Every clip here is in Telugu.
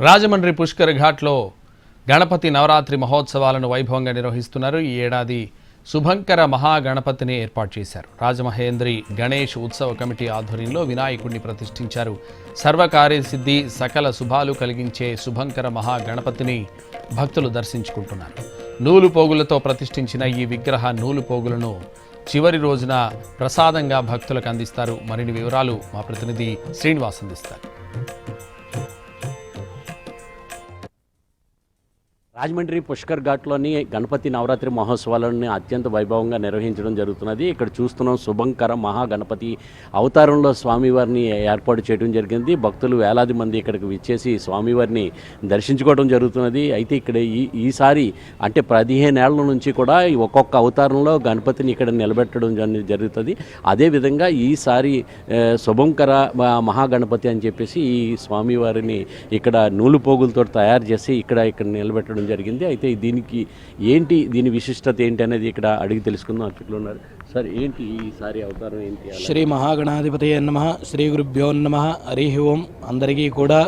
రాజమండ్రి పుష్కర్ ఘాట్లో గణపతి నవరాత్రి మహోత్సవాలను వైభవంగా నిర్వహిస్తున్నారు. ఈ ఏడాది శుభంకర మహాగణపతిని ఏర్పాటు చేశారు. రాజమహేంద్రి గణేష్ ఉత్సవ కమిటీ ఆధ్వర్యంలో వినాయకుడిని ప్రతిష్ఠించారు. సర్వకార్యసిద్ధి సకల శుభాలు కలిగించే శుభంకర మహాగణపతిని భక్తులు దర్శించుకుంటున్నారు. నూలు పోగులతో ప్రతిష్ఠించిన ఈ విగ్రహ నూలు పోగులను చివరి రోజున ప్రసాదంగా భక్తులకు అందిస్తారు. మరిన్ని వివరాలు మా ప్రతినిధి శ్రీనివాస్ అందిస్తారు. రాజమండ్రి పుష్కర్ ఘాట్లోని గణపతి నవరాత్రి మహోత్సవాలను అత్యంత వైభవంగా నిర్వహించడం జరుగుతున్నది. ఇక్కడ చూస్తున్నాం శుభంకర మహాగణపతి అవతారంలో స్వామివారిని ఏర్పాటు చేయడం జరిగింది. భక్తులు వేలాది మంది ఇక్కడికి విచ్చేసి స్వామివారిని దర్శించుకోవడం జరుగుతున్నది. అయితే ఇక్కడ ఈసారి అంటే 15 ఏళ్ల నుంచి కూడా ఒక్కొక్క అవతారంలో గణపతిని ఇక్కడ నిలబెట్టడం జరుగుతుంది. అదేవిధంగా ఈసారి శుభంకర మహాగణపతి అని చెప్పేసి ఈ స్వామివారిని ఇక్కడ నూలు పోగులతో తయారు చేసి ఇక్కడ నిలబెట్టడం జరిగింది. అయితే దీని విశిష్టత ఏంటి అనేది ఇక్కడ అడిగి తెలుసుకుందాం. అర్చకులు ఉన్నారు. సార్, ఏంటి ఈసారి అవతారం ఏంటి? శ్రీ మహాగణాధిపతయే నమః, శ్రీ గురుభ్యో నమః, హరి ఓం. అందరికీ కూడా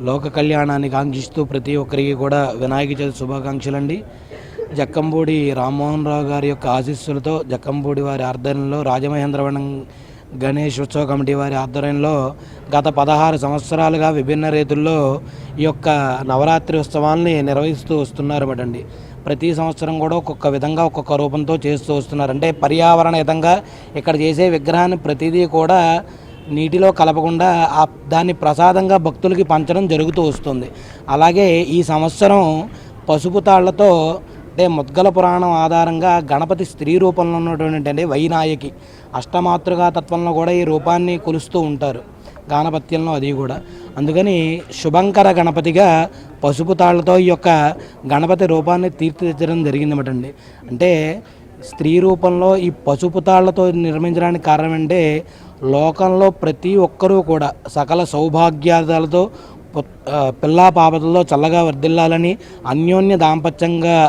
లోక కళ్యాణాన్ని కాంక్షిస్తూ ప్రతి ఒక్కరికి కూడా వినాయక చవితి శుభాకాంక్షలండి. జక్కంపూడి రామ్మోహన్ రావు గారి యొక్క ఆశీస్సులతో జక్కంపూడి వారి ఆధ్వర్యంలో రాజమహేంద్రవనం గణేష్ ఉత్సవ కమిటీ వారి ఆధ్వర్యంలో గత 16 సంవత్సరాలుగా విభిన్న రీతుల్లో ఈ యొక్క నవరాత్రి ఉత్సవాల్ని నిర్వహిస్తూ వస్తున్నారన్నమాటండి. ప్రతి సంవత్సరం కూడా ఒక్కొక్క విధంగా ఒక్కొక్క రూపంతో చేస్తూ వస్తున్నారు. అంటే పర్యావరణ హితంగా ఇక్కడ చేసే విగ్రహాన్ని ప్రతిదీ కూడా నీటిలో కలపకుండా దాన్ని ప్రసాదంగా భక్తులకి పంచడం జరుగుతూ వస్తుంది. అలాగే ఈ సంవత్సరం పసుపు తాళ్లతో అంటే ముద్గల పురాణం ఆధారంగా గణపతి స్త్రీ రూపంలో ఉన్నటువంటి వైనాయకి అష్టమాతృగా తత్వంలో కూడా ఈ రూపాన్ని కొలుస్తూ ఉంటారు గానపత్యంలో. అది కూడా అందుకని శుభంకర గణపతిగా పసుపు తాళ్లతో ఈ యొక్క గణపతి రూపాన్ని తీర్చిదిద్దడం జరిగిందన్నమాటండి. అంటే స్త్రీ రూపంలో ఈ పసుపు తాళ్లతో నిర్మించడానికి కారణం అంటే లోకంలో ప్రతి ఒక్కరూ కూడా సకల సౌభాగ్యాలతో పిల్లా పాపలతో చల్లగా వర్ధిల్లాలని, అన్యోన్య దాంపత్యంగా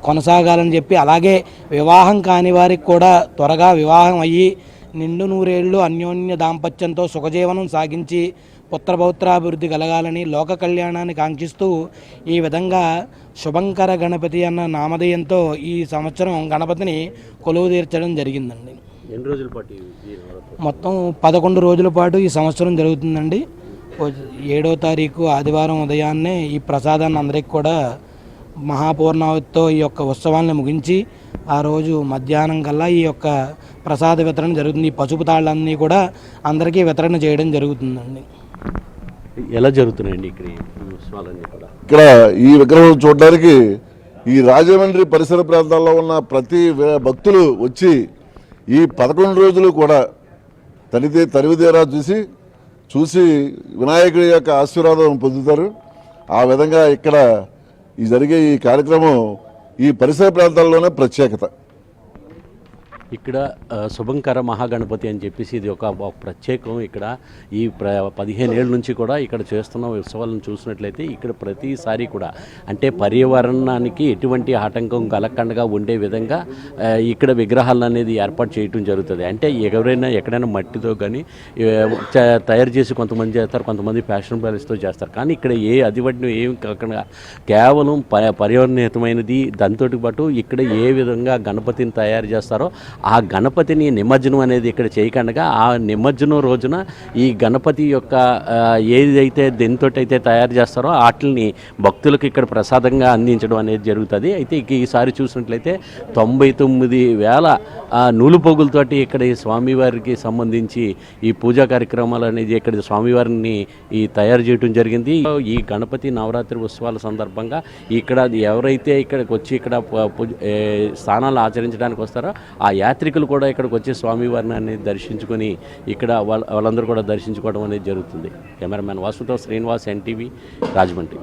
కొనసాగాలని చెప్పి, అలాగే వివాహం కాని వారికి కూడా త్వరగా వివాహం అయ్యి నిండు నూరేళ్లు అన్యోన్య దాంపత్యంతో సుఖజీవనం సాగించి పుత్రపౌత్రాభివృద్ధి కలగాలని లోక కళ్యాణాన్ని కాంక్షిస్తూ ఈ విధంగా శుభంకర గణపతి అన్న నామధేయంతో ఈ సంవత్సరం గణపతిని కొలువు తీర్చడం జరిగిందండి. ఎన్ని రోజుల పాటు? మొత్తం 11 రోజుల పాటు ఈ సంవత్సరం జరుగుతుందండి. 7వ తారీఖు ఆదివారం ఉదయాన్నే ఈ ప్రసాదాన్ని అందరికీ కూడా మహాపూర్ణావతితో ఈ యొక్క ఉత్సవాన్ని ముగించి ఆ రోజు మధ్యాహ్నం కల్లా ఈ యొక్క ప్రసాద వితరణ జరుగుతుంది. ఈ పసుపు తాళ్ళన్నీ కూడా అందరికీ వితరణ చేయడం జరుగుతుందండి. ఎలా జరుగుతున్నాయండి ఇక్కడ ఉత్సవాలన్నీ కూడా? ఇక్కడ ఈ విగ్రహం చూడడానికి ఈ రాజమండ్రి పరిసర ప్రాంతాల్లో ఉన్న ప్రతి భక్తులు వచ్చి ఈ 11 రోజులు కూడా తనివితీరా చూసి వినాయకుడి యొక్క ఆశీర్వాదం పొందుతారు. ఆ విధంగా ఇక్కడ జరిగే ఈ కార్యక్రమం ఈ పరిసర ప్రాంతాల్లోనే ప్రత్యేకత. ఇక్కడ శుభంకర మహాగణపతి అని చెప్పేసి ఇది ఒక ప్రత్యేకం. ఇక్కడ ఈ 15 ఏళ్ళ నుంచి కూడా ఇక్కడ చేస్తున్న ఉత్సవాలను చూసినట్లయితే ఇక్కడ ప్రతిసారి కూడా అంటే పర్యావరణానికి ఎటువంటి ఆటంకం కలగకుండా ఉండే విధంగా ఇక్కడ విగ్రహాలను అనేది ఏర్పాటు చేయడం జరుగుతుంది. అంటే ఎక్కడైనా మట్టితో కానీ తయారు చేసి కొంతమంది చేస్తారు, కొంతమంది ఫ్యాషన్ బ్యాలెన్స్తో చేస్తారు. కానీ ఇక్కడ అదివడ్డం ఏం కాకుండా కేవలం పర్యావరణహితమైనది. దాంతో పాటు ఇక్కడ ఏ విధంగా గణపతిని తయారు చేస్తారో ఆ గణపతిని నిమజ్జనం అనేది ఇక్కడ చేయకుండా ఆ నిమజ్జనం రోజున ఈ గణపతి యొక్క ఏదైతే దీంతోటైతే తయారు చేస్తారో వాటిని భక్తులకు ఇక్కడ ప్రసాదంగా అందించడం అనేది జరుగుతుంది. అయితే ఈసారి చూసినట్లయితే 99,000 నూలు పోగులతోటి ఇక్కడ ఈ స్వామివారికి సంబంధించి ఈ పూజా కార్యక్రమాలు అనేది ఇక్కడ స్వామివారిని తయారు చేయడం జరిగింది. ఈ గణపతి నవరాత్రి ఉత్సవాల సందర్భంగా ఇక్కడ ఎవరైతే ఇక్కడికి వచ్చి ఇక్కడ స్థానాలు ఆచరించడానికి వస్తారో ఆ యాత్రికులు కూడా ఇక్కడికి వచ్చి స్వామివారిని అనేది దర్శించుకొని ఇక్కడ వాళ్ళందరూ కూడా దర్శించుకోవడం అనేది జరుగుతుంది. కెమెరామ్యాన్ వాసుతో శ్రీనివాస్, NTV, రాజమండ్రి.